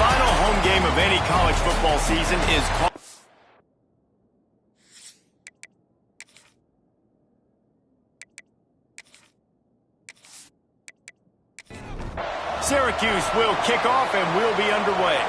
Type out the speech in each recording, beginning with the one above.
final home game of any college football season is called. Syracuse will kick off and we'll be underway.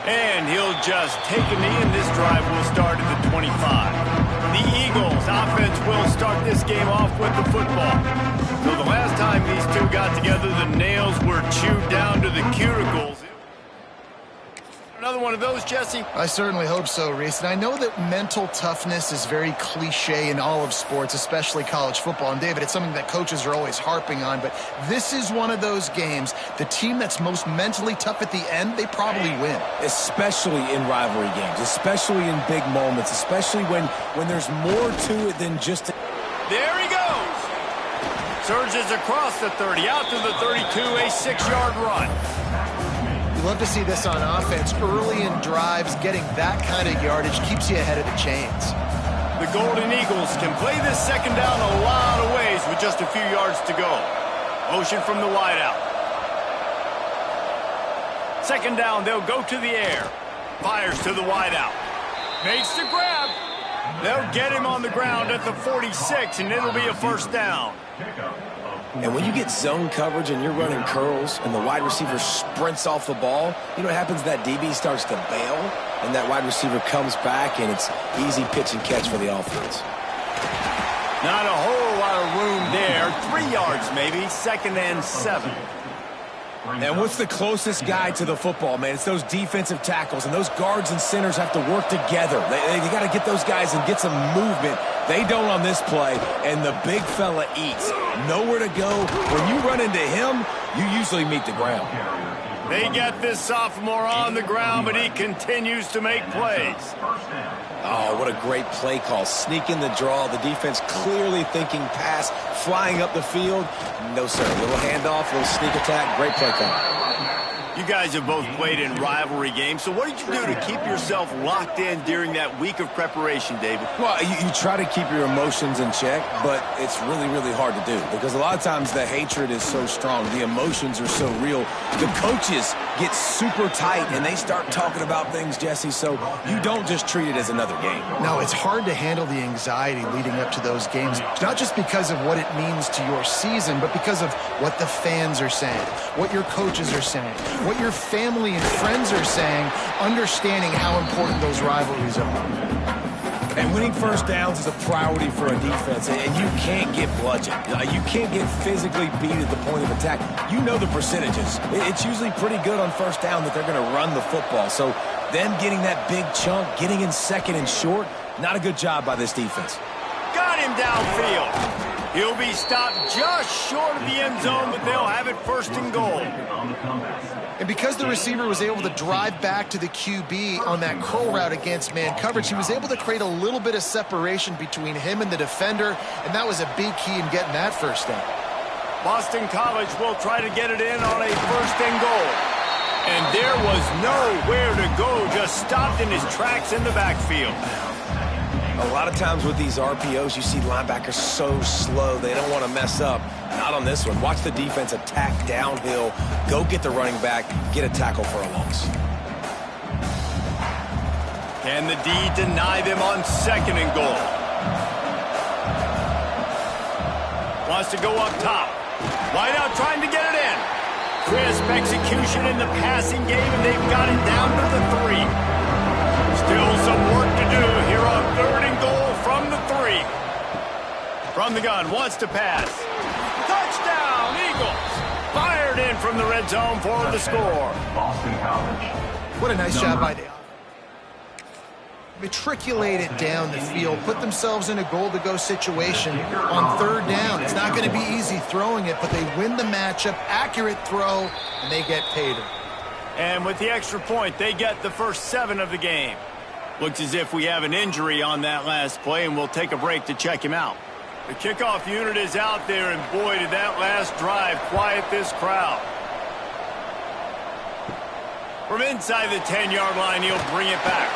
And he'll just take a knee, and this drive will start at the 25. The Eagles offense will start this game off with the football. So the last time these two got together, the nails were chewed down to the cuticles. Another one of those, Jesse? I certainly hope so, Reese. And I know that mental toughness is very cliche in all of sports, especially college football. And, David, it's something that coaches are always harping on. But this is one of those games. The team that's most mentally tough at the end, they probably win. Especially in rivalry games, especially in big moments, especially when there's more to it than just... There he goes! Surges across the 30, out to the 32, a 6-yard run. Love to see this on offense. Early in drives, getting that kind of yardage keeps you ahead of the chains. The Golden Eagles can play this second down a lot of ways with just a few yards to go. Motion from the wideout. Second down, they'll go to the air. Fires to the wideout. Makes the grab. They'll get him on the ground at the 46, and it'll be a first down. And when you get zone coverage and you're running curls and the wide receiver sprints off the ball, you know what happens? That DB starts to bail, and that wide receiver comes back, and it's easy pitch and catch for the offense. Not a whole lot of room there. 3 yards maybe, second and 7. And what's the closest guy to the football, man? It's those defensive tackles, and those guards and centers have to work together. They got to get those guys and get some movement. They don't on this play, and the big fella eats. Nowhere to go. When you run into him, you usually meet the ground. They get this sophomore on the ground, but he continues to make plays. Oh, what a great play call. Sneak in the draw. The defense clearly thinking pass, flying up the field. No, sir. A little handoff, a little sneak attack. Great play call. You guys have both played in rivalry games, so what did you do to keep yourself locked in during that week of preparation, David? Well, you try to keep your emotions in check, but it's really, really hard to do because a lot of times the hatred is so strong. The emotions are so real. The coaches get super tight, and they start talking about things, Jesse, so you don't just treat it as another game. No, it's hard to handle the anxiety leading up to those games, not just because of what it means to your season, but because of what the fans are saying, what your coaches are saying, what your family and friends are saying, understanding how important those rivalries are. And winning first downs is a priority for a defense, and you can't get bludgeoned. You can't get physically beat at the point of attack. You know the percentages. It's usually pretty good on first down that they're going to run the football. So them getting that big chunk, getting in second and short, not a good job by this defense. Got him downfield. He'll be stopped just short of the end zone, but they'll have it first and goal. And because the receiver was able to drive back to the QB on that curl route against man coverage, he was able to create a little bit of separation between him and the defender, and that was a big key in getting that first down. Boston College will try to get it in on a first and goal. And there was nowhere to go, just stopped in his tracks in the backfield. A lot of times with these RPOs, you see linebackers so slow, they don't want to mess up. Not on this one. Watch the defense attack downhill, go get the running back, get a tackle for a loss. Can the D deny them on second and goal? Wants to go up top. Wide out trying to get it in. Crisp execution in the passing game, and they've got it down to the 3. Still some work to do here on third and goal from the 3. From the gun, wants to pass. Touchdown, Eagles! Fired in from the red zone for the score. Boston College. What a nice job by the matriculated down the field, put themselves in a goal-to-go situation on third down. It's not going to be easy throwing it, but they win the matchup, accurate throw, and they get paid. And with the extra point, they get the first 7 of the game. Looks as if we have an injury on that last play, and we'll take a break to check him out. The kickoff unit is out there, and boy, did that last drive quiet this crowd. From inside the 10-yard line, he'll bring it back.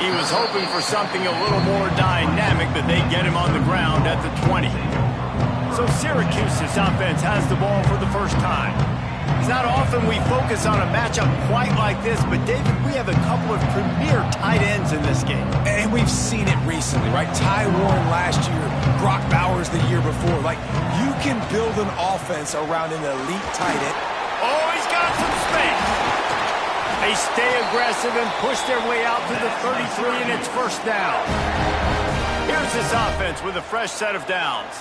He was hoping for something a little more dynamic, but they get him on the ground at the 20. So Syracuse's offense has the ball for the first time. It's not often we focus on a matchup quite like this, but David, we have a couple of premier tight ends in this game. And we've seen it recently, right? Ty Warren last year, Brock Bowers the year before. Like, you can build an offense around an elite tight end. Oh, he's got some space. They stay aggressive and push their way out to the 33, and it's first down. Here's this offense with a fresh set of downs.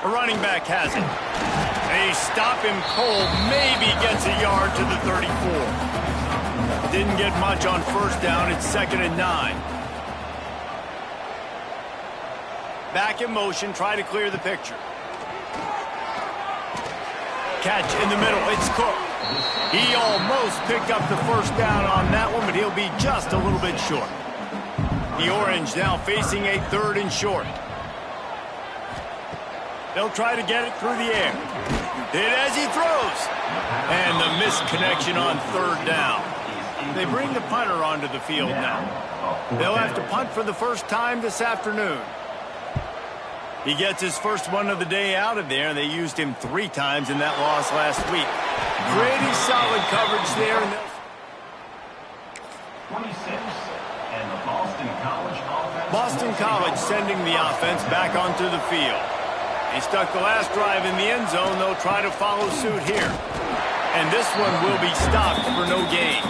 The running back has it. They stop him cold, maybe gets a yard to the 34. Didn't get much on first down. It's 2nd and 9. Back in motion, try to clear the picture. Catch in the middle, it's Cook. He almost picked up the first down on that one, but he'll be just a little bit short. The Orange now facing a 3rd and short. They'll try to get it through the air. Hit as he throws. And the missed connection on 3rd down. They bring the punter onto the field now. They'll have to punt for the first time this afternoon. He gets his first one of the day out of there, and they used him 3 times in that loss last week. Pretty solid coverage there. 26, and the Boston College offense. Boston College sending the offense back onto the field. He stuck the last drive in the end zone. They'll try to follow suit here. And this one will be stopped for no gain.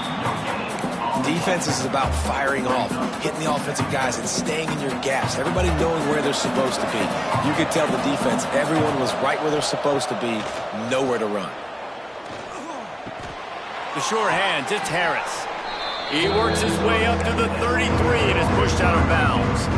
Defense is about firing off, hitting the offensive guys, and staying in your gaps. Everybody knowing where they're supposed to be. You could tell the defense, everyone was right where they're supposed to be, nowhere to run. The sure hands, it's Harris. He works his way up to the 33 and is pushed out of bounds.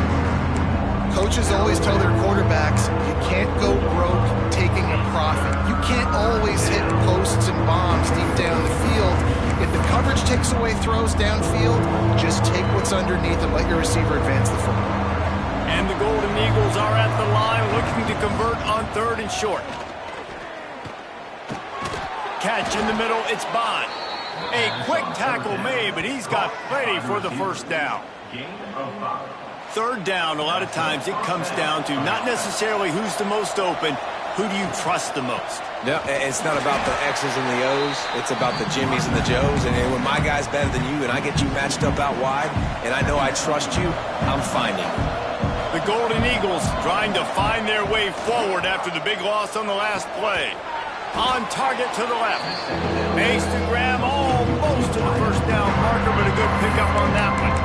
Coaches always tell their quarterbacks, you can't go broke taking a profit. You can't always hit posts and bombs deep down the field. If the coverage takes away throws downfield, just take what's underneath and let your receiver advance the football. And the Golden Eagles are at the line looking to convert on 3rd and short. Catch in the middle, it's Bond. A quick tackle made, but he's got plenty for the first down. 3rd down, a lot of times it comes down to not necessarily who's the most open, who do you trust the most? Yeah, it's not about the X's and the O's. It's about the Jimmies and the Joes. And when my guy's better than you and I get you matched up out wide and I know I trust you, I'm finding you. The Golden Eagles trying to find their way forward after the big loss on the last play. On target to the left. Makes the grab almost to the first down marker, but a good pickup on that one.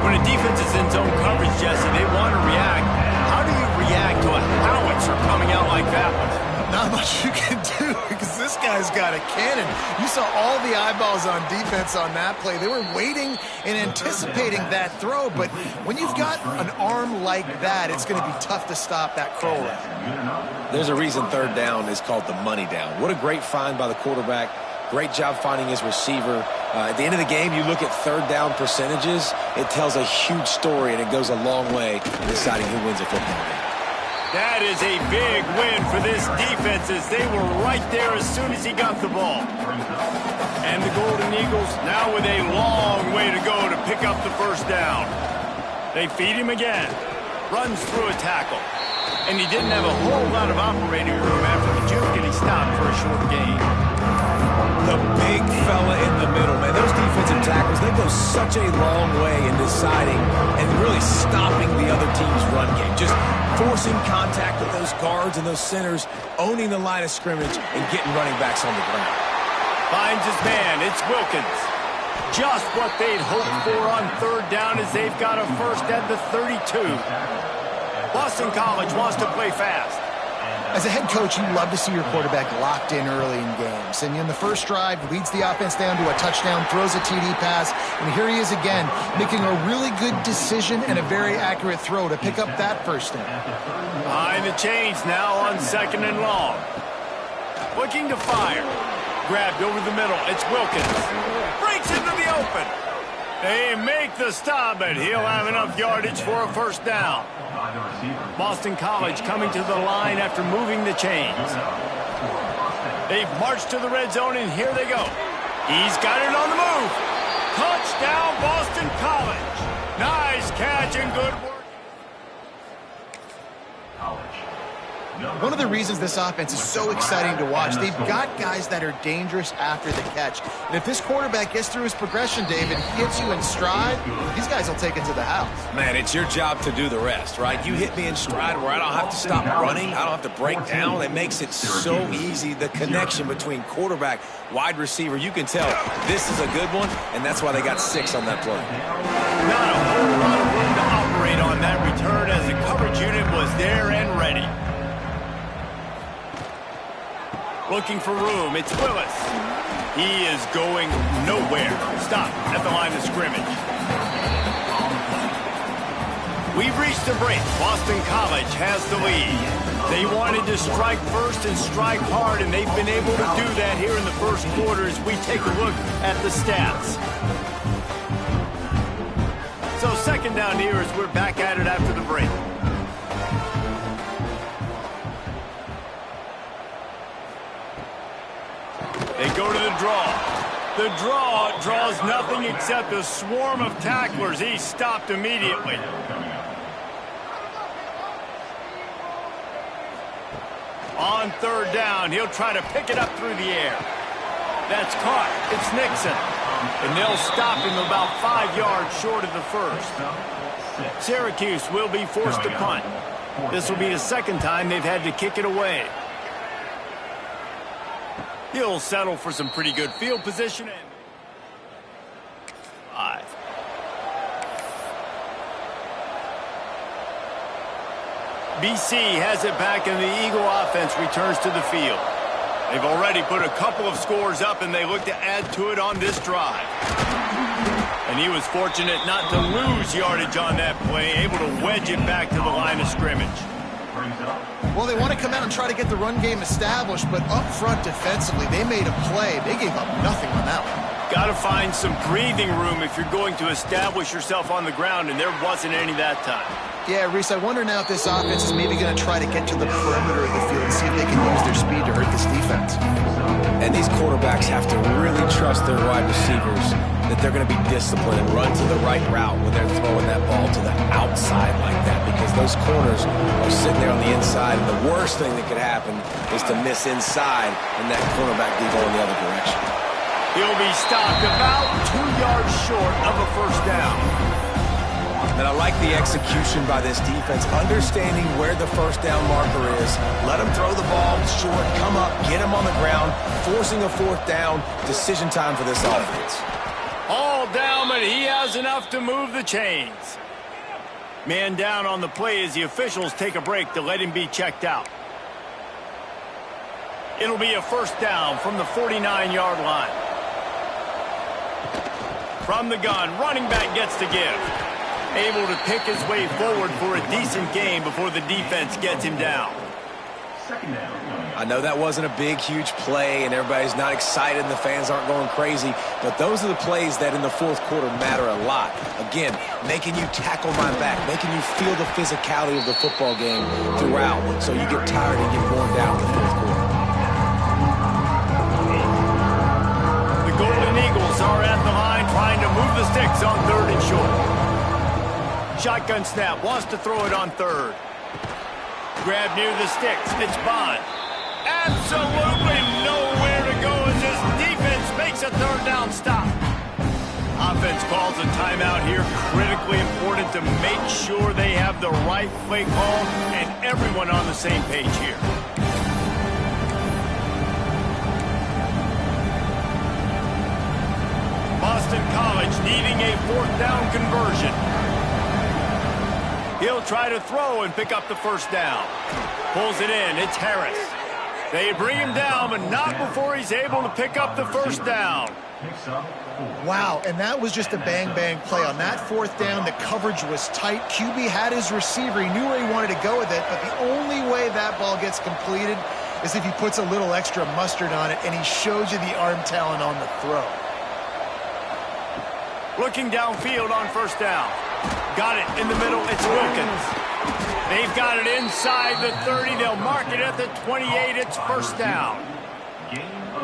When a defense is in zone coverage, Jesse, they want to react. How do you react to a howitzer coming out like that one? Not much you can do because this guy's got a cannon. You saw all the eyeballs on defense on that play. They were waiting and anticipating that throw, but when you've got an arm like that, it's going to be tough to stop that curl route. There's a reason 3rd down is called the money down. What a great find by the quarterback. Great job finding his receiver. At the end of the game, you look at 3rd down percentages. It tells a huge story, and it goes a long way in deciding who wins a football game. That is a big win for this defense as they were right there as soon as he got the ball. And the Golden Eagles now with a long way to go to pick up the first down. They feed him again. Runs through a tackle. And he didn't have a whole lot of operating room after the juke, and he stopped for a short gain. The big fella in the middle, man. Those defensive tackles, they go such a long way in deciding and really stopping the other team's run game. Just forcing contact with those guards and those centers, owning the line of scrimmage, and getting running backs on the ground. Finds his man. It's Wilkins. Just what they'd hoped for on 3rd down as they've got a first at the 32. Boston College wants to play fast. As a head coach, you love to see your quarterback locked in early in games. And in the first drive, leads the offense down to a touchdown, throws a TD pass, and here he is again, making a really good decision and a very accurate throw to pick up that first down. Behind the chains now on 2nd and long. Looking to fire. Grabbed over the middle. It's Wilkins. Breaks into the open. They make the stop, but he'll have enough yardage for a first down. Boston College coming to the line after moving the chains. They've marched to the red zone, and here they go. He's got it on the move. Touchdown, Boston College. Nice catch and good work. One of the reasons this offense is so exciting to watch, they've got guys that are dangerous after the catch. And if this quarterback gets through his progression, David, hits you in stride, these guys will take it to the house. Man, it's your job to do the rest, right? You hit me in stride where I don't have to stop running. I don't have to break down. It makes it so easy, the connection between quarterback, wide receiver. You can tell this is a good one, and that's why they got 6 on that play. Not a whole lot of room to operate on that return as the coverage unit was there and ready. Looking for room, it's Willis. He is going nowhere. Stop at the line of scrimmage. We've reached the break. Boston College has the lead. They wanted to strike first and strike hard, and they've been able to do that here in the first quarter as we take a look at the stats. So second down here as we're back at it after the break. They go to the draw. The draw draws nothing except a swarm of tacklers. He's stopped immediately. On third down, he'll try to pick it up through the air. That's caught. It's Nixon. And they'll stop him about 5 yards short of the first. Syracuse will be forced to punt. This will be the second time they've had to kick it away. He'll settle for some pretty good field position. 5. BC has it back, and the Eagle offense returns to the field. They've already put a couple of scores up, and they look to add to it on this drive. And he was fortunate not to lose yardage on that play, able to wedge it back to the line of scrimmage. Well, they want to come out and try to get the run game established, but up front defensively, they made a play. They gave up nothing on that one. Got to find some breathing room if you're going to establish yourself on the ground, and there wasn't any that time. Yeah, Reese, I wonder now if this offense is maybe going to try to get to the perimeter of the field and see if they can use their speed to hurt this defense. And these quarterbacks have to really trust their wide receivers that they're going to be disciplined and run to the right route when they're throwing that ball to the outside like that, because those corners are sitting there on the inside, and the worst thing that could happen is to miss inside and that cornerback be going the other direction. He'll be stopped about 2 yards short of a first down. And I like the execution by this defense, understanding where the first down marker is. Let him throw the ball short, come up, get him on the ground, forcing a fourth down. Decision time for this offense. All down, but he has enough to move the chains. Man down on the play as the officials take a break to let him be checked out. It'll be a first down from the 49-yard line. From the gun, running back gets to give. Able to pick his way forward for a decent gain before the defense gets him down. I know that wasn't a big, huge play, and everybody's not excited, and the fans aren't going crazy, but those are the plays that in the fourth quarter matter a lot. Again, making you tackle my back, making you feel the physicality of the football game throughout, so you get tired and get worn down in the fourth quarter. The Golden Eagles are at the line trying to move the sticks on third and short. Shotgun snap, wants to throw it on third. Grab near the sticks, it's Bond. Absolutely nowhere to go as this defense makes a third down stop. Offense calls a timeout here, critically important to make sure they have the right play call and everyone on the same page here. Boston College needing a fourth down conversion. He'll try to throw and pick up the first down. Pulls it in. It's Harris. They bring him down, but not before he's able to pick up the first down. Wow, and that was just a bang-bang play. On that fourth down, the coverage was tight. QB had his receiver. He knew where he wanted to go with it, but the only way that ball gets completed is if he puts a little extra mustard on it, and he shows you the arm talent on the throw. Looking downfield on first down. Got it in the middle. It's Wilkins. They've got it inside the 30. They'll mark it at the 28. It's first down.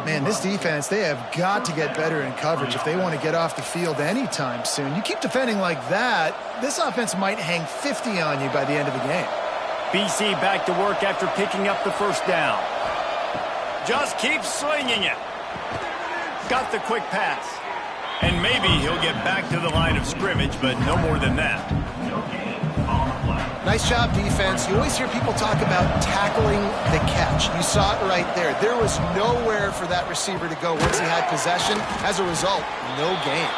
Man, this defense, they have got to get better in coverage if they want to get off the field anytime soon. You keep defending like that, this offense might hang 50 on you by the end of the game. BC back to work after picking up the first down. Just keeps slinging it. Got the quick pass. And maybe he'll get back to the line of scrimmage, but no more than that. Nice job, defense. You always hear people talk about tackling the catch. You saw it right there. There was nowhere for that receiver to go once he had possession. As a result, no gain.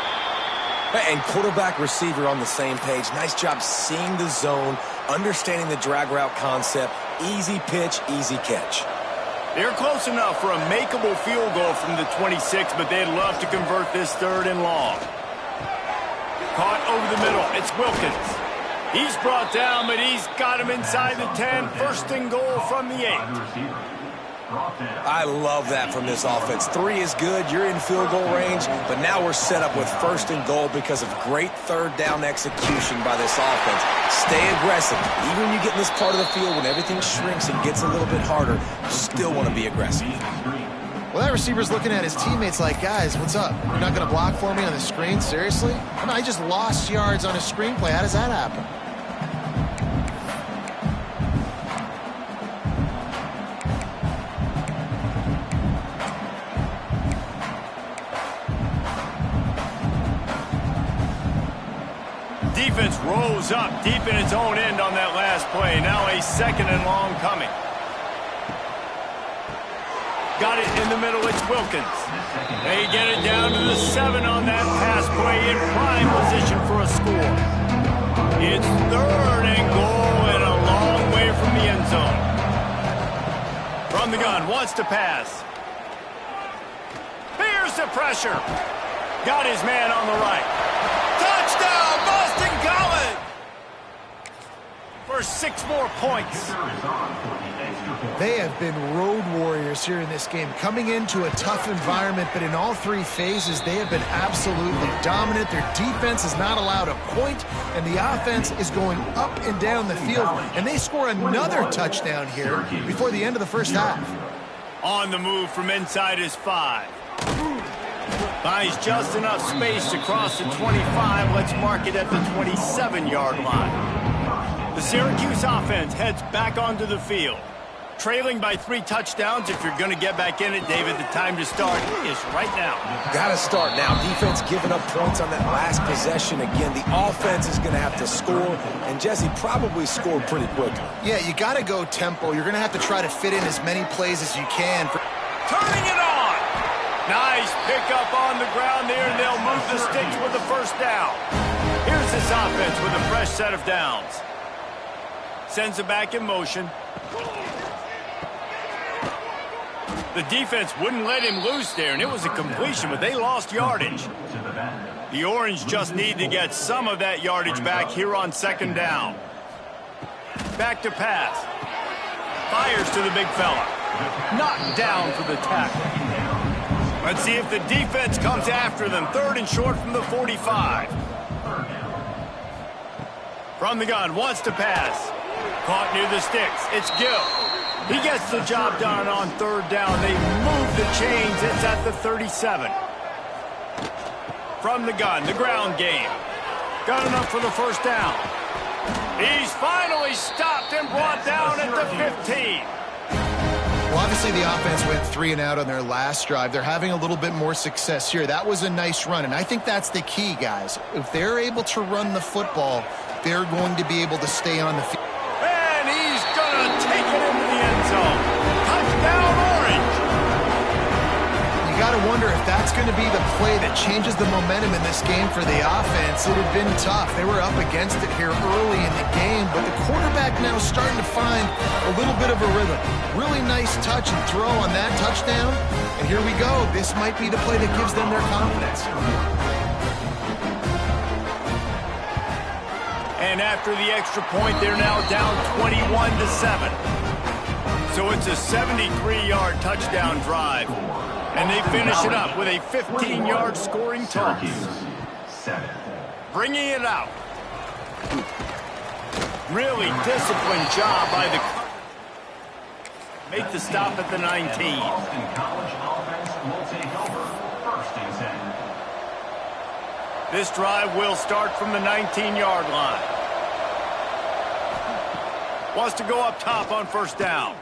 And quarterback receiver on the same page. Nice job seeing the zone, understanding the drag route concept. Easy pitch, easy catch. They're close enough for a makeable field goal from the 26, but they'd love to convert this 3rd and long. Caught over the middle. It's Wilkins. He's brought down, but he's got him inside the 10. 1st and goal from the 8. I love that from this offense. 3 is good. You're in field goal range, but now we're set up with 1st and goal because of great 3rd down execution by this offense. Stay aggressive. Even when you get in this part of the field, when everything shrinks and gets a little bit harder, you still want to be aggressive. Well, that receiver's looking at his teammates like, guys, what's up? You're not going to block for me on the screen? Seriously? I just lost yards on a screenplay. How does that happen? Defense rolls up deep in its own end on that last play. Now a 2nd and long coming. Got it in the middle. It's Wilkins. They get it down to the 7 on that pass play in prime position for a score. It's 3rd and goal and a long way from the end zone. From the gun, wants to pass. Here's the pressure. Got his man on the right. Touchdown, Boston College! For 6 more points. They have been road warriors here in this game, coming into a tough environment, but in all 3 phases, they have been absolutely dominant. Their defense is not allowed a point, and the offense is going up and down the field, and they score another touchdown here before the end of the first half. On the move from inside his 5. Buys just enough space to cross the 25. Let's mark it at the 27-yard line. The Syracuse offense heads back onto the field. Trailing by 3 touchdowns. If you're going to get back in it, David, the time to start is right now. Got to start now. Defense giving up points on that last possession. Again, the offense is going to have to score, and Jesse probably scored pretty quickly. Yeah, you got to go tempo. You're going to have to try to fit in as many plays as you can. Turning it on. Nice pickup on the ground there, and they'll move the sticks with the 1st down. Here's this offense with a fresh set of downs. Sends it back in motion. The defense wouldn't let him loose there, and it was a completion, but they lost yardage. The Orange just need to get some of that yardage back here on 2nd down. Back to pass. Fires to the big fella. Knocked down for the tackle. Let's see if the defense comes after them. 3rd and short from the 45. From the gun, wants to pass. Caught near the sticks. It's Gill. He gets the job done on 3rd down. They move the chains. It's at the 37. From the gun, the ground game. Got enough for the 1st down. He's finally stopped and brought down at the 15. Well, obviously the offense went 3 and out on their last drive. They're having a little bit more success here. That was a nice run, and I think that's the key, guys. If they're able to run the football, they're going to be able to stay on the field. And he's going to take it into the end zone. Touchdown, Orange. You got to wonder if that's going to be the play that changes the momentum in this game for the offense. It had been tough. They were up against it here early in the game, but the quarterback now starting to find a little bit of a rhythm. Really nice touch and throw on that touchdown. And here we go. This might be the play that gives them their confidence. And after the extra point, they're now down 21-7. So it's a 73-yard touchdown drive. And they finish it up with a 15-yard scoring toss. Bringing it out. Really disciplined job by the... Make the stop at the 19. Boston College offense will take over 1st and 10. This drive will start from the 19-yard line. Wants to go up top on first down.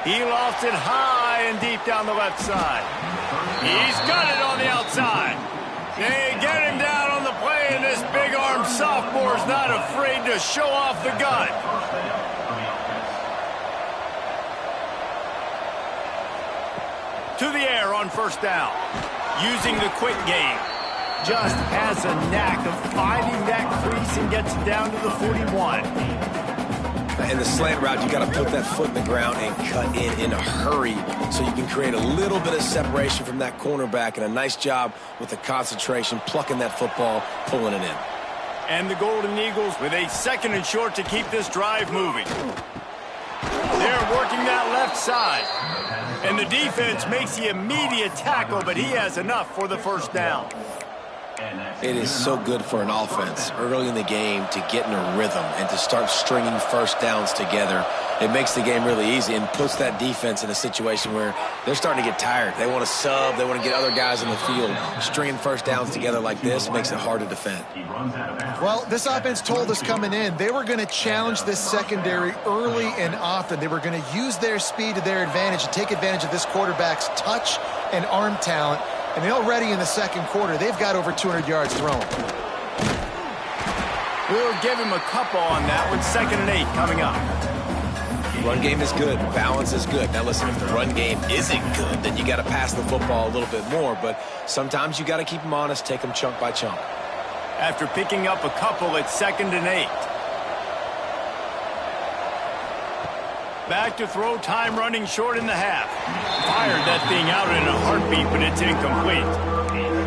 He lofts it high and deep down the left side. He's got it on the outside. They get him down on the play, and this big-armed sophomore's not afraid to show off the gun. To the air on first down. Using the quick game. Just has a knack of finding that crease and gets it down to the 41. In the slant route, you got to put that foot in the ground and cut in a hurry so you can create a little bit of separation from that cornerback, and a nice job with the concentration, plucking that football, pulling it in. And the Golden Eagles with a 2nd and short to keep this drive moving. They're working that left side. And the defense makes the immediate tackle, but he has enough for the first down. It is so good for an offense early in the game to get in a rhythm and to start stringing first downs together. It makes the game really easy and puts that defense in a situation where they're starting to get tired. They want to sub. They want to get other guys in the field. Stringing first downs together like this makes it hard to defend. Well, this offense told us coming in they were going to challenge this secondary early and often. They were going to use their speed to their advantage and take advantage of this quarterback's touch and arm talent. And already in the second quarter, they've got over 200 yards thrown. We'll give him a couple on that with 2nd and 8 coming up. Run game is good. Balance is good. Now, listen, if the run game isn't good, then you got to pass the football a little bit more. But sometimes you got to keep them honest, take them chunk by chunk. After picking up a couple, it's 2nd and 8. Back to throw, time running short in the half. Fired that thing out in a heartbeat, but it's incomplete.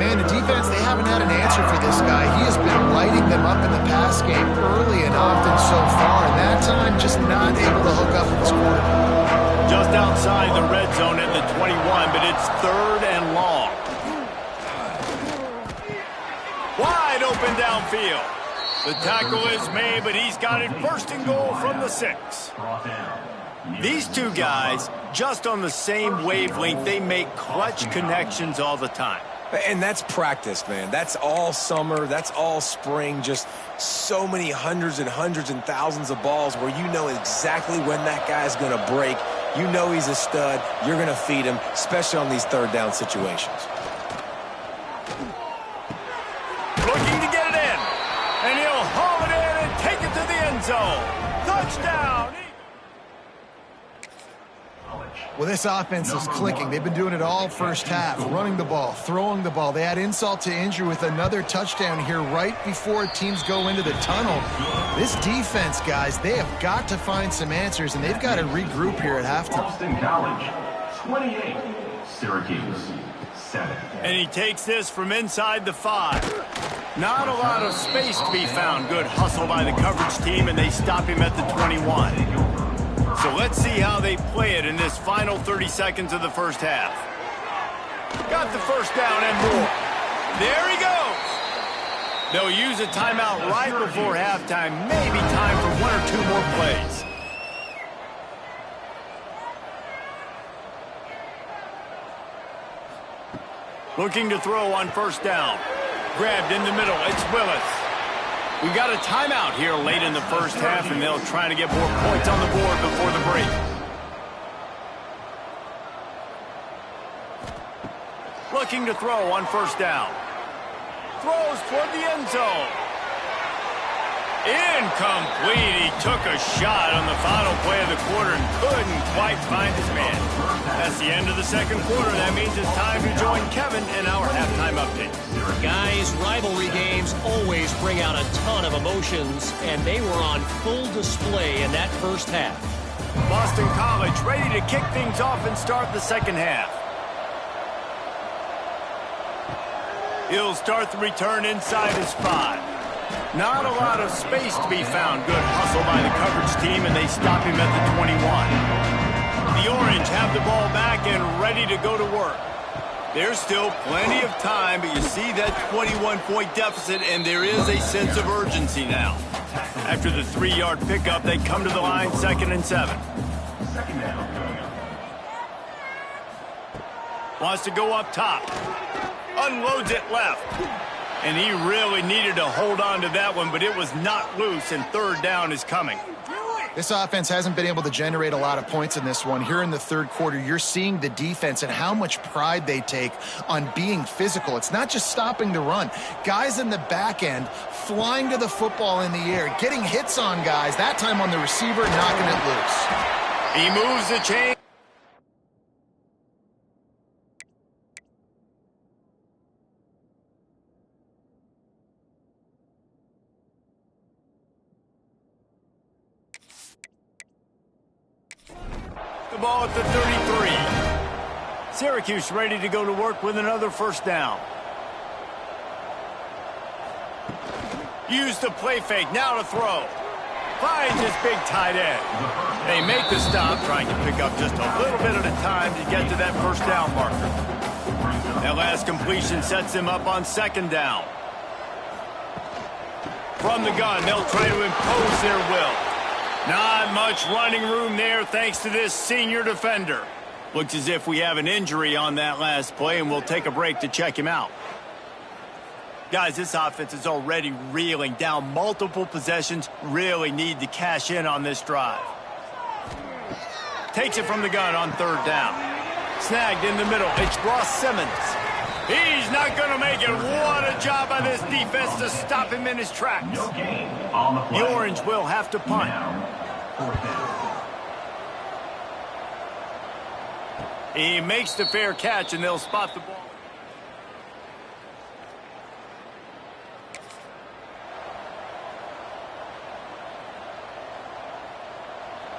Man, the defense, they haven't had an answer for this guy. He has been lighting them up in the pass game early and often so far, and that time just not able to hook up with his quarterback. Just outside the red zone at the 21, but it's 3rd and long. Wide open downfield. The tackle is made, but he's got it 1st and goal from the 6. These two guys, just on the same wavelength, they make clutch connections all the time. And that's practice, man. That's all summer. That's all spring. Just so many hundreds and thousands of balls where you know exactly when that guy's going to break. You know he's a stud. You're going to feed him, especially on these 3rd down situations. Looking to get it in. And he'll haul it in and take it to the end zone. Touchdown! Well, this offense is clicking. They've been doing it all first half, running the ball, throwing the ball. They had insult to injury with another touchdown here right before teams go into the tunnel. This defense, guys, they have got to find some answers, and they've got to regroup here at halftime. Boston College, 28. Syracuse, 7. And he takes this from inside the 5. Not a lot of space to be found. Good hustle by the coverage team, and they stop him at the 21. So let's see how they play it in this final 30 seconds of the first half. Got the first down and more. There he goes. They'll use a timeout right before halftime. Maybe time for 1 or 2 more plays. Looking to throw on first down. Grabbed in the middle. It's Willis. We got a timeout here late in the first half, and they'll try to get more points on the board before the break. Looking to throw on first down. Throws toward the end zone. Incomplete. He took a shot on the final play of the quarter and couldn't quite find his man. That's the end of the second quarter. That means it's time to join Kevin in our halftime update. Guys, rivalry games always bring out a ton of emotions, and they were on full display in that first half. Boston College ready to kick things off and start the second half. He'll start the return inside his 5. Not a lot of space to be found. Good hustle by the coverage team, and they stop him at the 21. The Orange have the ball back and ready to go to work. There's still plenty of time, but you see that 21-point deficit, and there is a sense of urgency now. After the 3-yard pickup, they come to the line 2nd and 7. Wants to go up top. Unloads it left. And he really needed to hold on to that one, but it was not loose, and third down is coming. This offense hasn't been able to generate a lot of points in this one. Here in the third quarter, you're seeing the defense and how much pride they take on being physical. It's not just stopping the run. Guys in the back end flying to the football in the air, getting hits on guys, that time on the receiver, knocking it loose. He moves the chain. The ball at the 33. Syracuse ready to go to work with another first down. Use the play fake, now to throw. Finds his big tight end. They make the stop, trying to pick up just a little bit at a time to get to that first down marker. That last completion sets him up on second down. From the gun, they'll try to impose their will. Not much running room there thanks to this senior defender. Looks as if we have an injury on that last play, and we'll take a break to check him out. Guys, this offense is already reeling down multiple possessions. Really need to cash in on this drive. Takes it from the gun on third down. Snagged in the middle. It's Ross Simmons. He's not going to make it. What a job by this defense to stop him in his tracks. No gain on the play. The Orange will have to punt. Fourth down. He makes the fair catch, and they'll spot the ball.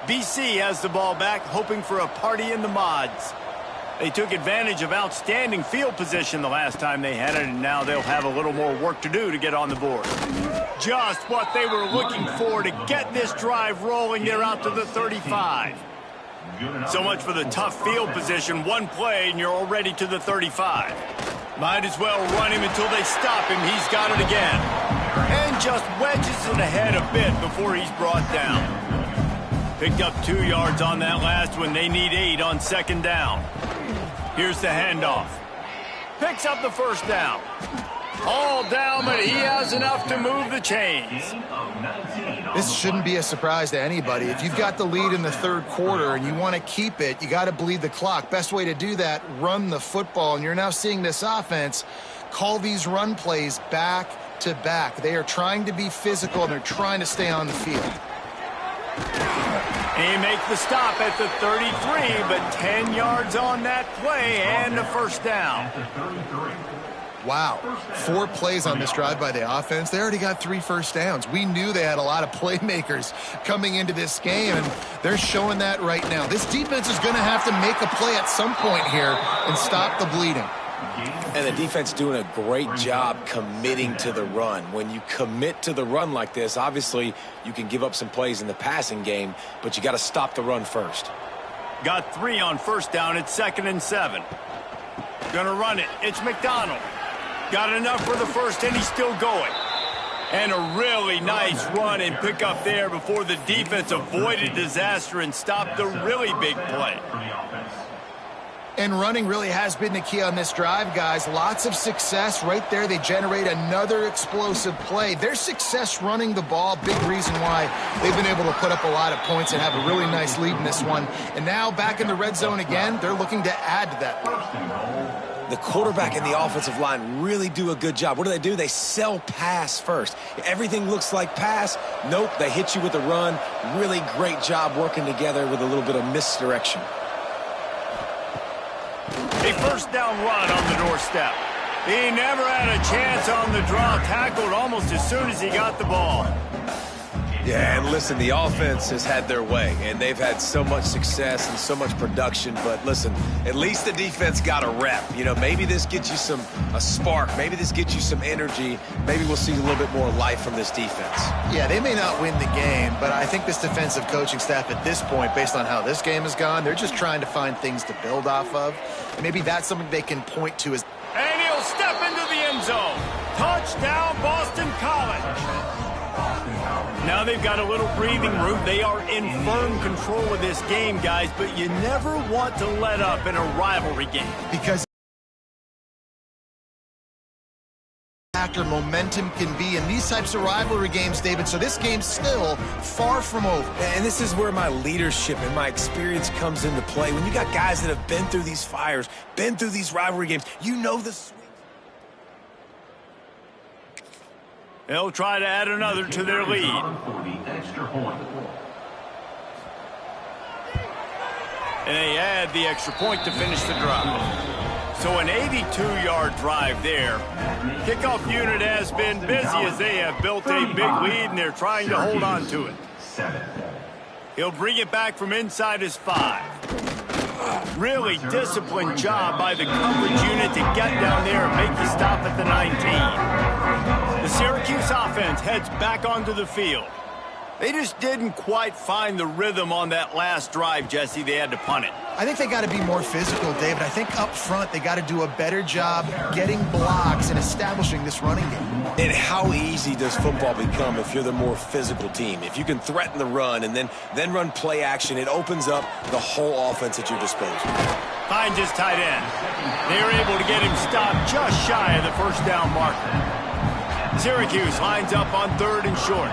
BC has the ball back, hoping for a party in the mods. They took advantage of outstanding field position the last time they had it, and now they'll have a little more work to do to get on the board. Just what they were looking for to get this drive rolling. They're out to the 35. So much for the tough field position. One play, and you're already to the 35. Might as well run him until they stop him. He's got it again. And just wedges it ahead a bit before he's brought down. Picked up 2 yards on that last one. They need 8 on second down. Here's the handoff. Picks up the first down. All down, but he has enough to move the chains. This shouldn't be a surprise to anybody. If you've got the lead in the third quarter and you want to keep it, you got to bleed the clock. Best way to do that, run the football. And you're now seeing this offense call these run plays back to back. They are trying to be physical, and they're trying to stay on the field. He makes the stop at the 33, but 10 yards on that play and a first down. Wow, 4 plays on this drive by the offense. They already got 3 first downs. We knew they had a lot of playmakers coming into this game, and they're showing that right now. This defense is going to have to make a play at some point here and stop the bleeding. And the defense doing a great job committing to the run. When you commit to the run like this, obviously you can give up some plays in the passing game, but you got to stop the run first. Got 3 on first down. It's 2nd and 7. Gonna run it. It's McDonald. Got enough for the first, and he's still going. And a really nice run and pick up there before the defense avoided disaster and stopped the really big play. And running really has been the key on this drive, guys. Lots of success right there. They generate another explosive play. Their success running the ball, big reason why they've been able to put up a lot of points and have a really nice lead in this one. And now back in the red zone again, they're looking to add to that. The quarterback and the offensive line really do a good job. What do? They sell pass first. Everything looks like pass. Nope, they hit you with a run. Really great job working together with a little bit of misdirection. A first down run on the doorstep. He never had a chance on the draw. Tackled almost as soon as he got the ball. Yeah, and listen, the offense has had their way, and they've had so much success and so much production. But listen, at least the defense got a rep. You know, maybe this gets you a spark. Maybe this gets you some energy. Maybe we'll see a little bit more life from this defense. Yeah, they may not win the game, but I think this defensive coaching staff at this point, based on how this game has gone, they're just trying to find things to build off of. And maybe that's something they can point to as... And he'll step into the end zone. Touchdown, Boston College. Now they've got a little breathing room. They are in firm control of this game, guys, but you never want to let up in a rivalry game. Because factor momentum can be in these types of rivalry games, David. So this game's still far from over. And this is where my leadership and my experience comes into play. When you got guys that have been through these fires, been through these rivalry games, you know the swings. They'll try to add another to their lead. And they add the extra point to finish the drive. So an 82-yard drive there. Kickoff unit has been busy as they have built a big lead, and they're trying to hold on to it. He'll bring it back from inside his 5. Really disciplined job by the coverage unit to get down there and make the stop at the 19. The Syracuse offense heads back onto the field. They just didn't quite find the rhythm on that last drive, Jesse. They had to punt it. I think they got to be more physical, David. I think up front they got to do a better job getting blocks and establishing this running game. And how easy does football become if you're the more physical team? If you can threaten the run and then run play action, it opens up the whole offense at your disposal. Finds his tight end. They were able to get him stopped just shy of the first down marker. Syracuse lines up on 3rd and short.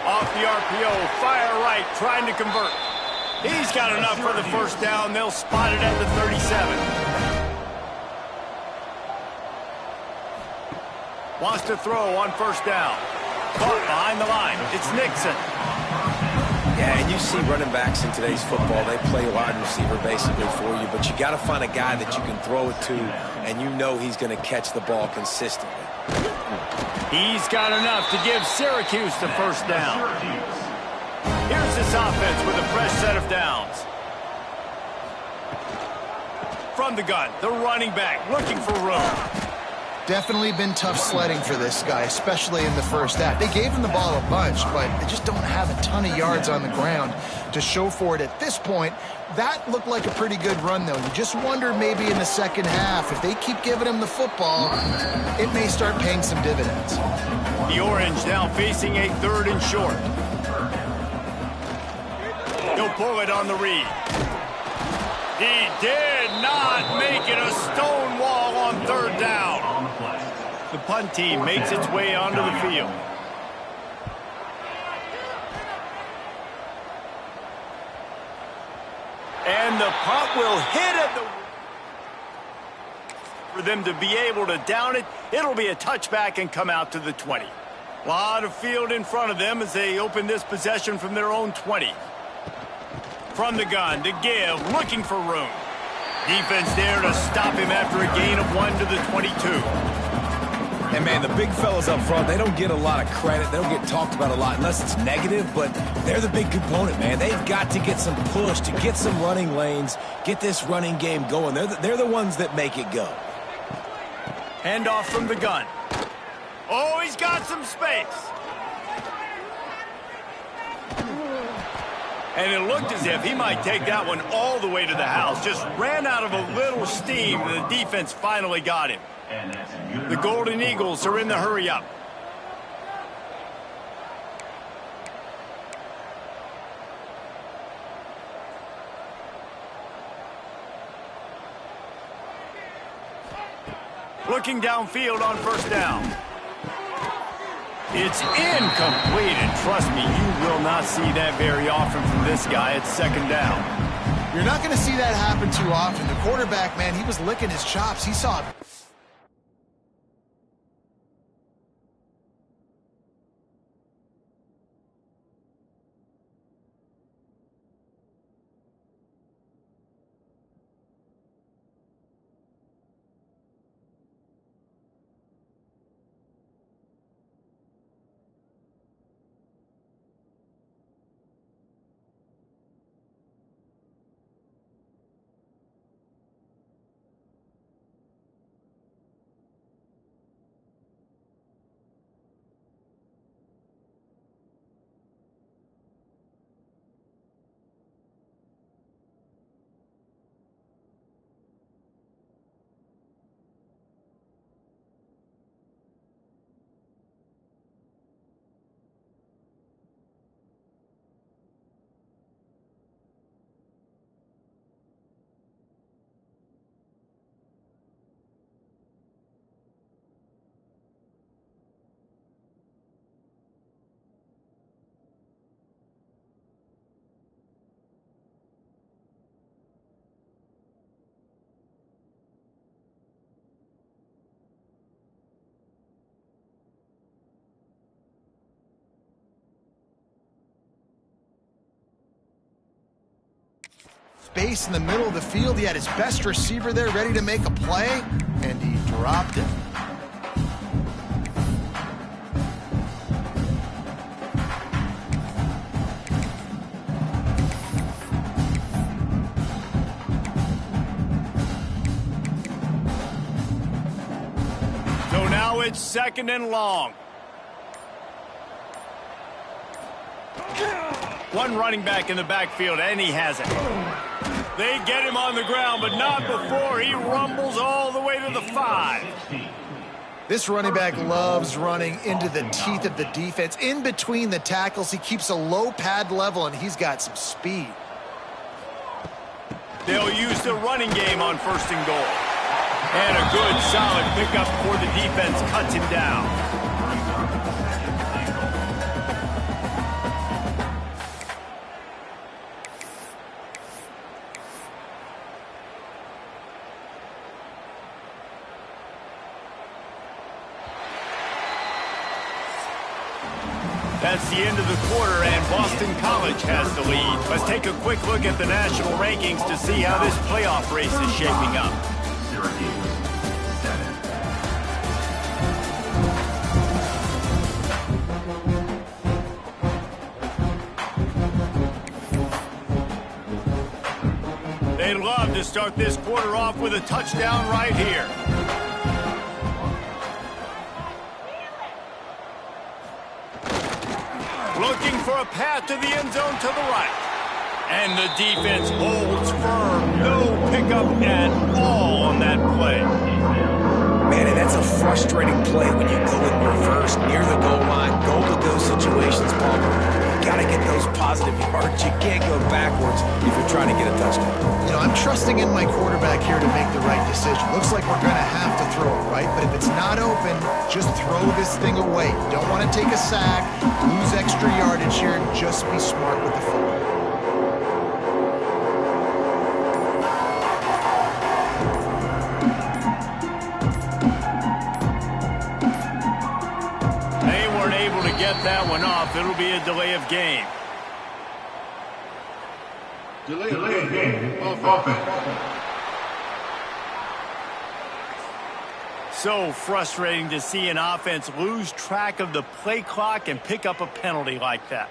Off the RPO, fire right, trying to convert. He's got enough for the first down. They'll spot it at the 37. Wants to throw on first down. Caught behind the line. It's Nixon. Yeah, and you see running backs in today's football, they play wide receiver basically for you, but you got to find a guy that you can throw it to, and you know he's going to catch the ball consistently. He's got enough to give Syracuse the first down. Here's this offense with a fresh set of downs. From the gun, the running back looking for room. Definitely been tough sledding for this guy, especially in the first half. They gave him the ball a bunch, but they just don't have a ton of yards on the ground to show for it at this point. That looked like a pretty good run, though. You just wonder maybe in the second half, if they keep giving him the football, it may start paying some dividends. The Orange now facing a 3rd and short. He'll pull it on the read. He did not make it a stone wall on 3rd down. The punt team makes its way onto the field. And the punt will hit at the... For them to be able to down it, it'll be a touchback and come out to the 20. A lot of field in front of them as they open this possession from their own 20. From the gun to give, looking for room. Defense there to stop him after a gain of 1 to the 22. And, man, the big fellas up front, they don't get a lot of credit. They don't get talked about a lot unless it's negative, but they're the big component, man. They've got to get some push, to get some running lanes, get this running game going. They're the ones that make it go. Handoff from the gun. Oh, he's got some space. And it looked as if he might take that one all the way to the house. Just ran out of a little steam, and the defense finally got him. The Golden Eagles are in the hurry-up. Looking downfield on first down. It's incomplete, and trust me, you will not see that very often from this guy at 2nd down. You're not going to see that happen too often. The quarterback, man, he was licking his chops. He saw it. space in the middle of the field. He had his best receiver there ready to make a play, and he dropped it. So now it's 2nd and long. One running back in the backfield, and he has it. They get him on the ground, but not before he rumbles all the way to the 5. This running back loves running into the teeth of the defense. In between the tackles, he keeps a low pad level, and he's got some speed. They'll use the running game on 1st and goal. And a good, solid pickup before the defense cuts him down. That's the end of the quarter, and Boston College has the lead. Let's take a quick look at the national rankings to see how this playoff race is shaping up. Syracuse, 7. They'd love to start this quarter off with a touchdown right here. Looking for a path to the end zone to the right. And the defense holds firm. No pickup at all on that play. Man, and that's a frustrating play when you go in reverse near the goal line. Goal-to-go situations, Palmer. You got to get those positive yards. You can't go backwards if you're trying to get a touchdown. You know, I'm trusting in my quarterback here to make the right decision. Looks like we're going to have to throw it, right? But if it's not open, just throw this thing away. You don't want to take a sack, lose extra yardage here, and just be smart with the football. They weren't able to get that one off. It'll be a delay of game. Delay of game. Offense. So frustrating to see an offense lose track of the play clock and pick up a penalty like that.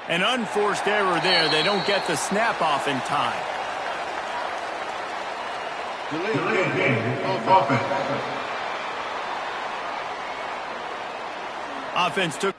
An unforced error there. They don't get the snap off in time. Delay of game. Offense. Offense took...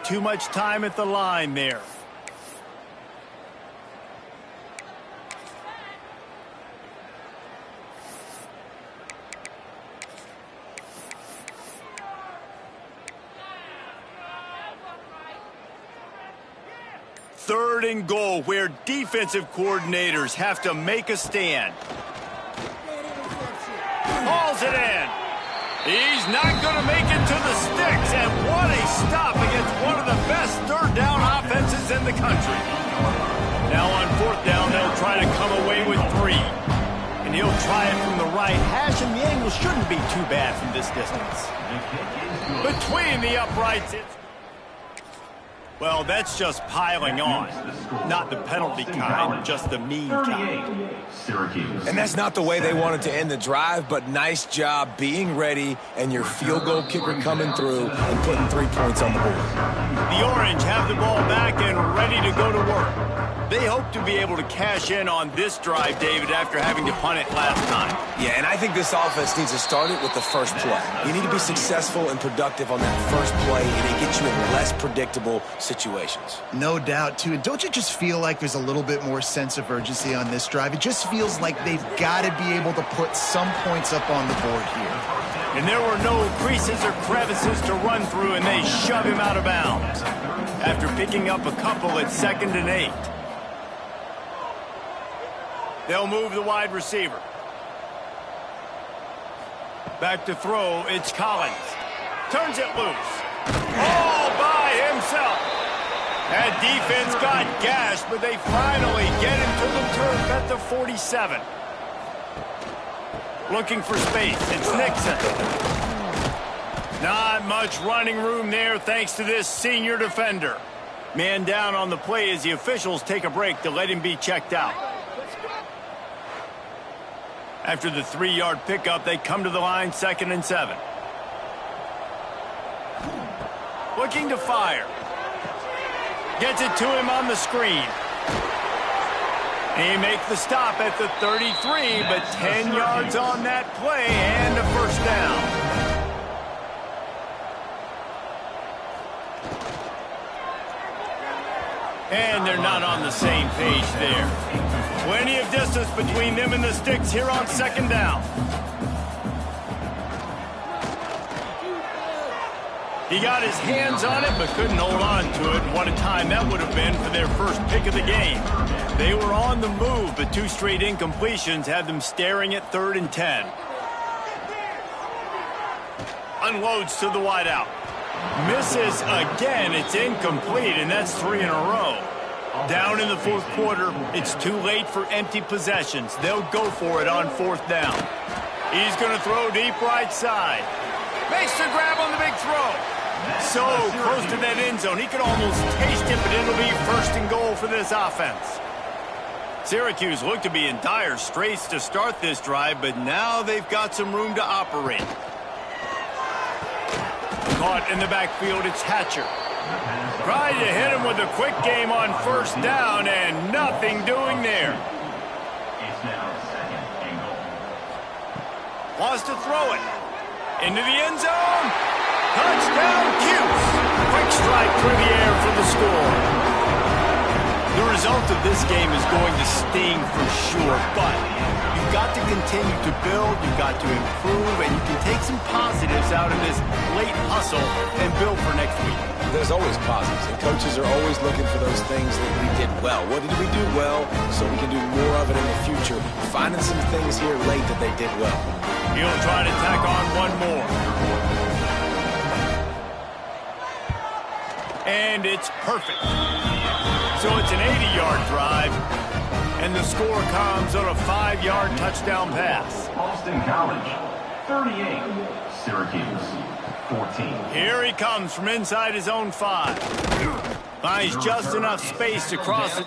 Too much time at the line there. Third and goal, where defensive coordinators have to make a stand. Hauls it in. He's not going to make it to the sticks, and what a stop against one of the best third down offenses in the country. Now on fourth down, they'll try to come away with 3. And he'll try it from the right hash, and the angle shouldn't be too bad from this distance. Between the uprights, it's... Well, that's just piling on. Not the penalty kind, just the mean kind. Syracuse. And that's not the way they wanted to end the drive, but nice job being ready and your field goal kicker coming through and putting 3 points on the board. The Orange have the ball back and ready to go to work. They hope to be able to cash in on this drive, David, after having to punt it last time. Yeah, and I think this offense needs to start it with the first play. You need to be successful and productive on that first play, and it gets you in less predictable situations. No doubt, too. And don't you just feel like there's a little bit more sense of urgency on this drive? It just feels like they've got to be able to put some points up on the board here. And there were no creases or crevices to run through, and they shove him out of bounds. After picking up a couple at 2nd and 8. They'll move the wide receiver. Back to throw, it's Collins. Turns it loose. All by himself. That defense got gashed, but they finally get him to the turf at the 47. Looking for space, it's Nixon. Not much running room there thanks to this senior defender. Man down on the play as the officials take a break to let him be checked out. After the 3-yard pickup, they come to the line 2nd and 7. Looking to fire. Gets it to him on the screen. He makes the stop at the 33, but 10 yards on that play and a first down. And they're not on the same page there. Plenty of distance between them and the sticks here on 2nd down. He got his hands on it, but couldn't hold on to it. What a time that would have been for their first pick of the game. They were on the move, but 2 straight incompletions had them staring at 3rd and 10. Unloads to the wideout. Misses again. It's incomplete, and that's 3 in a row. Down in the 4th quarter, it's too late for empty possessions. They'll go for it on 4th down. He's going to throw deep right side. Makes the grab on the big throw. So close to that end zone, he could almost taste it, but it'll be 1st and goal for this offense. Syracuse looked to be in dire straits to start this drive, but now they've got some room to operate. Caught in the backfield, it's Hatcher. Tried to hit him with a quick game on 1st down, and nothing doing there. It's now 2nd and goal. Wants to throw it. Into the end zone. Touchdown, Cuse. Quick strike through the air for the score. The result of this game is going to sting for sure, but you've got to continue to build, you've got to improve, and you can take some positives out of this late hustle and build for next week. There's always positives, and coaches are always looking for those things that we did well. What did we do well so we can do more of it in the future? Finding some things here late that they did well. He'll try to tack on one more. And it's perfect. So it's an 80-yard drive, and the score comes on a 5-yard touchdown pass. Boston College, 38. Syracuse, 14. Here he comes from inside his own 5. Finds just enough space to cross it.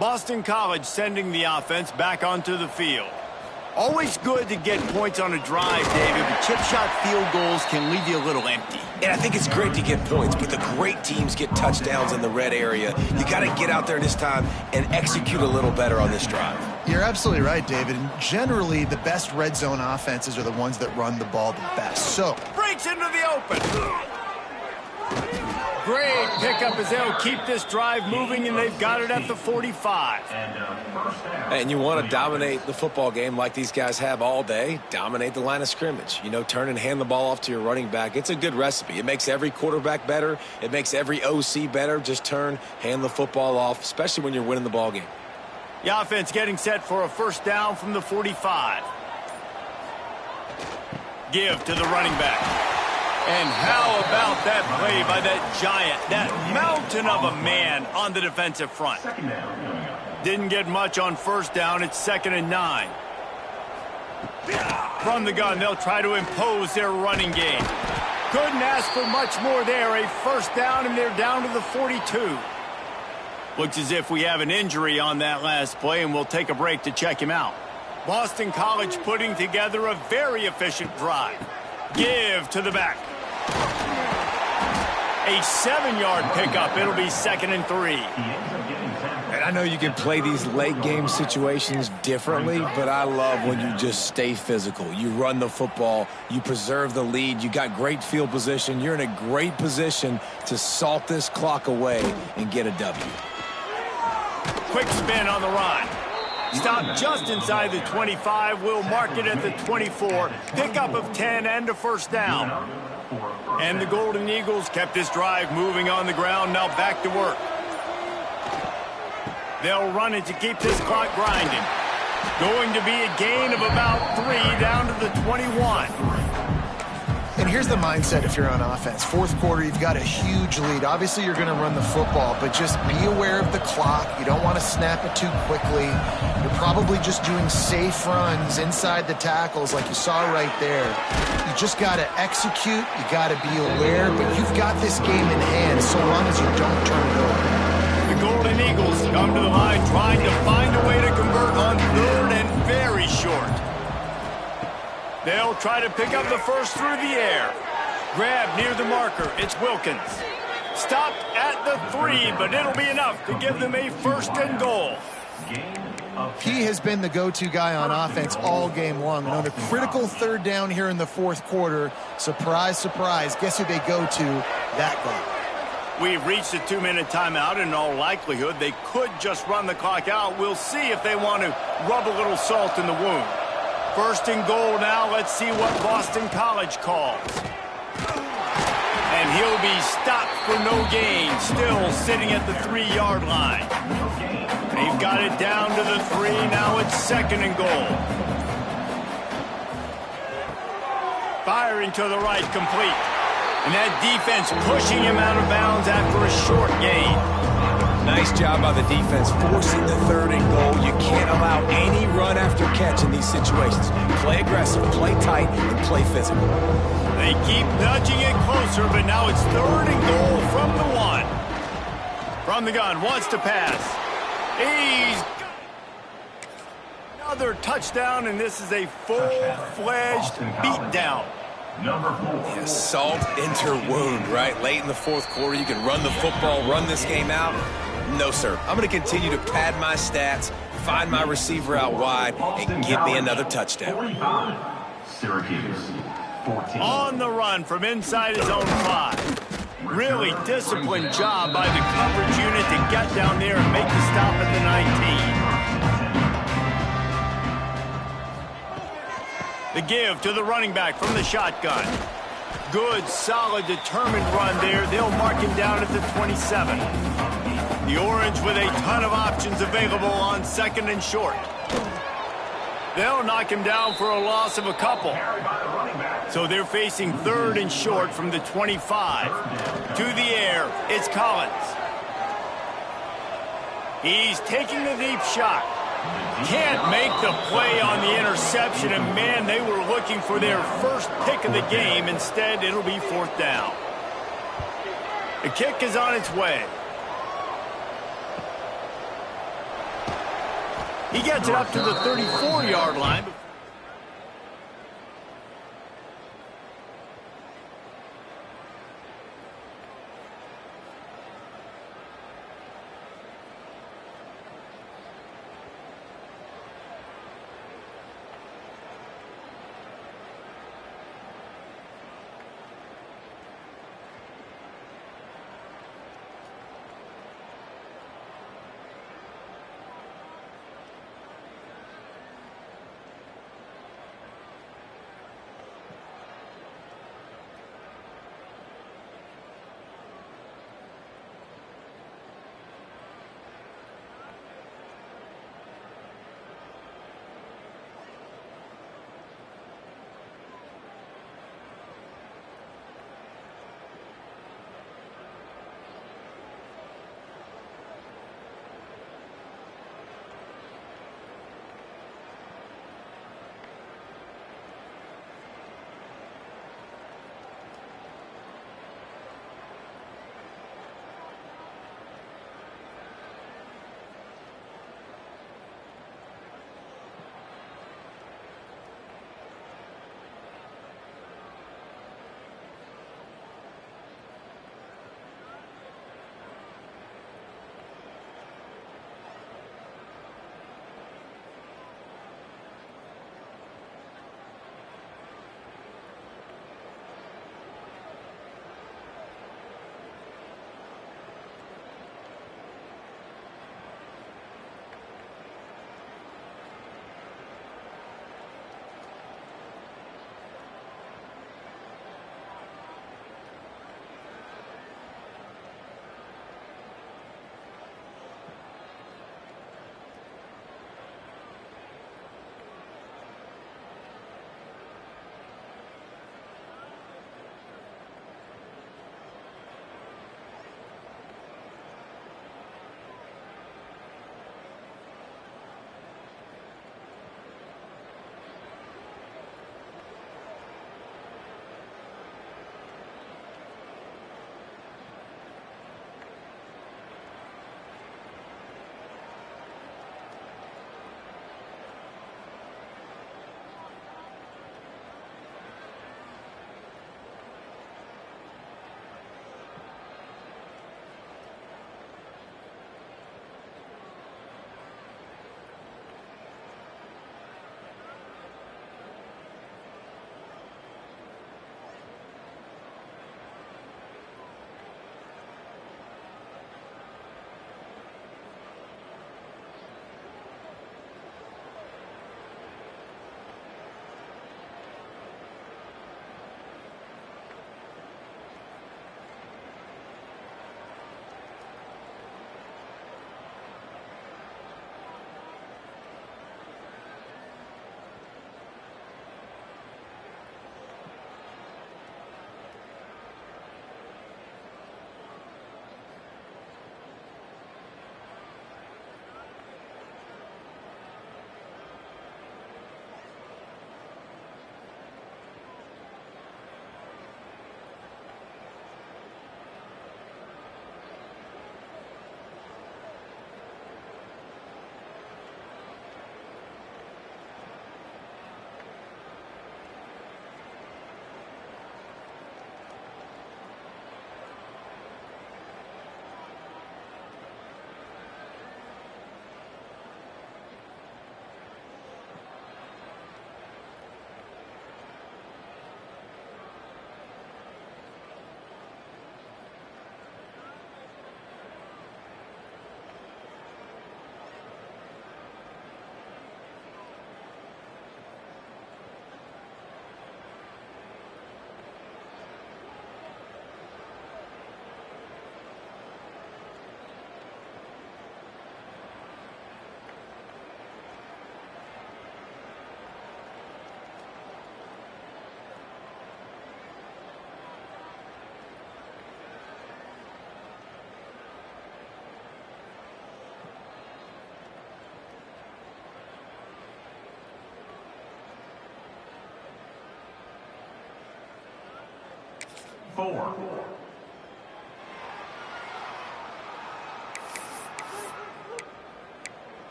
Boston College sending the offense back onto the field. Always good to get points on a drive, David, but chip shot field goals can leave you a little empty. And I think it's great to get points, but the great teams get touchdowns in the red area. You got to get out there this time and execute a little better on this drive. You're absolutely right, David. And generally, the best red zone offenses are the ones that run the ball the best. So, breaks into the open. Great pickup as they'll keep this drive moving, and they've got it at the 45. And you want to dominate the football game like these guys have all day. Dominate the line of scrimmage. You know, turn and hand the ball off to your running back. It's a good recipe. It makes every quarterback better. It makes every OC better. Just turn, hand the football off, especially when you're winning the ball game. The offense getting set for a first down from the 45. Give to the running back. And how about that play by that giant, that mountain of a man on the defensive front? Didn't get much on first down. It's 2nd and 9. From the gun, they'll try to impose their running game. Couldn't ask for much more there. A first down, and they're down to the 42. Looks as if we have an injury on that last play, and we'll take a break to check him out. Boston College putting together a very efficient drive. Give to the back. A 7-yard pickup. It'll be 2nd and 3. And I know you can play these late game situations differently, but I love when you just stay physical. You run the football. You preserve the lead. You got great field position. You're in a great position to salt this clock away and get a W. Quick spin on the run. Stop just inside the 25. We'll mark it at the 24. Pickup of 10 and a first down. And the Golden Eagles kept this drive moving on the ground. Now back to work. They'll run it to keep this clock grinding. Going to be a gain of about 3 down to the 21. and here's the mindset if you're on offense. Fourth quarter, you've got a huge lead. Obviously, you're going to run the football, but just be aware of the clock. You don't want to snap it too quickly. You're probably just doing safe runs inside the tackles like you saw right there. You just got to execute. You got to be aware, but you've got this game in hand so long as you don't turn it over. The Golden Eagles come to the line trying to find a way to convert on third and very short. They'll try to pick up the first through the air. Grab near the marker. It's Wilkins. Stopped at the 3, but it'll be enough to give them a first and goal. He has been the go-to guy on offense all game long. And on a critical third down here in the fourth quarter, surprise, surprise, guess who they go to? That guy. We've reached a 2-minute timeout, and in all likelihood, they could just run the clock out. We'll see if they want to rub a little salt in the wound. First and goal now. Let's see what Boston College calls. And he'll be stopped for no gain, still sitting at the 3-yard line. They've got it down to the 3. Now it's second and goal. Firing to the right, complete. And that defense pushing him out of bounds after a short gain. Nice job by the defense forcing the third and goal. You can't allow any run after catch in these situations. Play aggressive, play tight, and play physical. They keep nudging it closer, but now it's third and goal from the 1. From the gun, wants to pass. He's got another touchdown, and this is a full-fledged beatdown. Yeah, salt enter wound, right? Late in the fourth quarter, you can run the football, run this game out. No, sir. I'm going to continue to pad my stats, find my receiver out wide, and give me another touchdown. Syracuse, 14. On the run from inside his own 5. Really disciplined job by the coverage unit to get down there and make the stop at the 19. The give to the running back from the shotgun. Good, solid, determined run there. They'll mark him down at the 27. The Orange with a ton of options available on second and short. They'll knock him down for a loss of a couple. So they're facing third and short from the 25. To the air, it's Collins. He's taking the deep shot. Can't make the play on the interception, and man, they were looking for their first pick of the game. Instead, it'll be fourth down. The kick is on its way. He gets it up to the 34-yard line. four.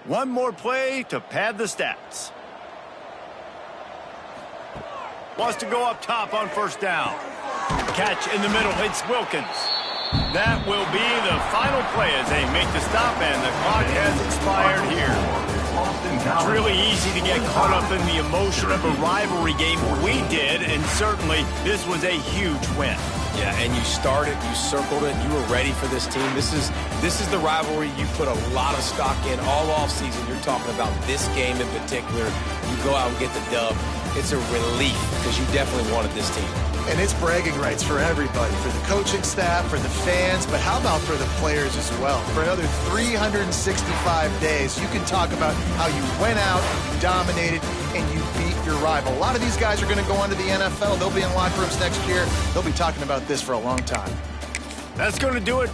One more play to pad the stats. Wants to go up top on first down. Catch in the middle. It's Wilkins. That will be the final play as they make the stop, and the clock has expired here. It's really easy to get caught up in the emotion of a rivalry game. We did, and certainly this was a huge win. Yeah, and you started, you circled it, you were ready for this team. This is the rivalry you put a lot of stock in all offseason. You're talking about this game in particular. You go out and get the dub. It's a relief because you definitely wanted this team. And it's bragging rights for everybody, for the coaching staff, for the fans, but how about for the players as well? For another 365 days, you can talk about how you went out, you dominated, and you beat your rival. A lot of these guys are going to go on to the NFL. They'll be in locker rooms next year. They'll be talking about this for a long time. That's going to do it